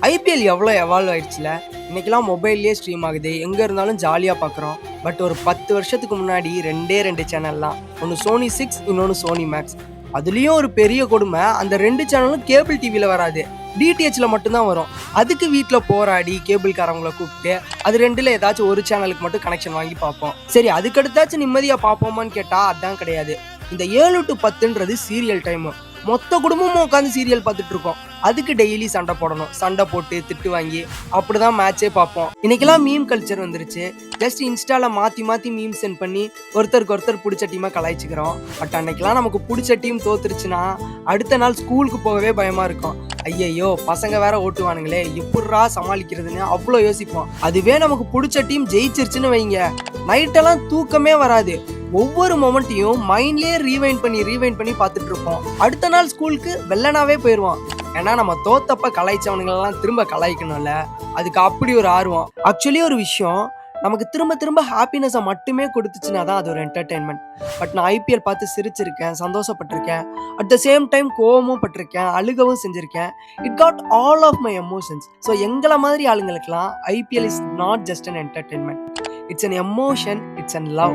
IPL எவ்வளோ evolve ஆயிடுச்சுல. இன்னைக்கெல்லாம் மொபைல்லேயே ஸ்ட்ரீம் ஆகுது, எங்கே இருந்தாலும் ஜாலியாக பார்க்குறோம். பட் ஒரு 10 வருஷத்துக்கு முன்னாடி ரெண்டே சேனல் தான். ஒன்று சோனி 6, இன்னொன்று சோனி மேக்ஸ். அதுலேயும் ஒரு பெரிய கொடுமை, அந்த 2 சேனலும் கேபிள் டிவியில் வராது, டிடிஹெச்சில் மட்டும்தான் வரும். அதுக்கு வீட்டில் போராடி கேபிள்காரவங்களை கூப்பிட்டு அது 2ல் ஏதாச்சும் ஒரு சேனலுக்கு மட்டும் கனெக்ஷன் வாங்கி பார்ப்போம். சரி, அதுக்கடுத்தாச்சும் நிம்மதியாக பார்ப்போமான்னு கேட்டால் அதான் கிடையாது. இந்த 7 to 10ன்றது சீரியல் டைமு. மொத்த குடும்பமும் உட்காந்து சீரியல் பார்த்துட்டு இருக்கோம். அதுக்கு டெய்லி சண்டை போடணும், சண்டை போட்டு திட்டு வாங்கி அப்படிதான் மேட்சே பார்ப்போம். இன்னைக்கெல்லாம் மீம் கல்ச்சர் வந்துருச்சு. ஜஸ்ட் இன்ஸ்டால மாத்தி மீம் சென்ட் பண்ணி ஒருத்தருக்கு ஒருத்தர் பிடிச்ச டீமை கலாய்ச்சிக்கிறோம். பட் அன்னைக்கெல்லாம் நமக்கு பிடிச்ச டீம் தோத்துருச்சுன்னா அடுத்த நாள் ஸ்கூலுக்கு போகவே பயமா இருக்கும். ஐயையோ, பசங்க வேற ஓட்டுவானுங்களே, எப்படிரா சமாளிக்கிறதுன்னு அவ்வளோ யோசிப்போம். அதுவே நமக்கு பிடிச்ச டீம் ஜெயிச்சிருச்சுன்னு வைங்க, நைட்டெல்லாம் தூக்கமே வராது. ஒவ்வொரு மொமெண்ட்டையும் மைண்ட்லயே ரீவைண்ட் பண்ணி பார்த்துட்டு இருப்போம். அடுத்த நாள் ஸ்கூலுக்கு வெள்ளனாவே போயிடுவோம். ஏன்னா நம்ம தோத்தப்ப கலாய்ச்சவனுங்களெல்லாம் திரும்ப கலாய்க்கணும்ல, அதுக்கு அப்படி ஒரு ஆர்வம். ஆக்சுவலி ஒரு விஷயம் நமக்கு திரும்ப ஹாப்பினஸை மட்டுமே கொடுத்துச்சுன்னா தான் அது ஒரு என்டர்டெயின்மெண்ட். பட் நான் ஐபிஎல் பார்த்து சிரிச்சிருக்கேன், சந்தோஷப்பட்டிருக்கேன், அட் த சேம் டைம் கோவமும் பட்டிருக்கேன், அழுகவும் செஞ்சிருக்கேன். It got all of my emotions. So எங்களை மாதிரி ஆளுங்களுக்கெல்லாம் IPL is not just an entertainment, it's an emotion, it's an love.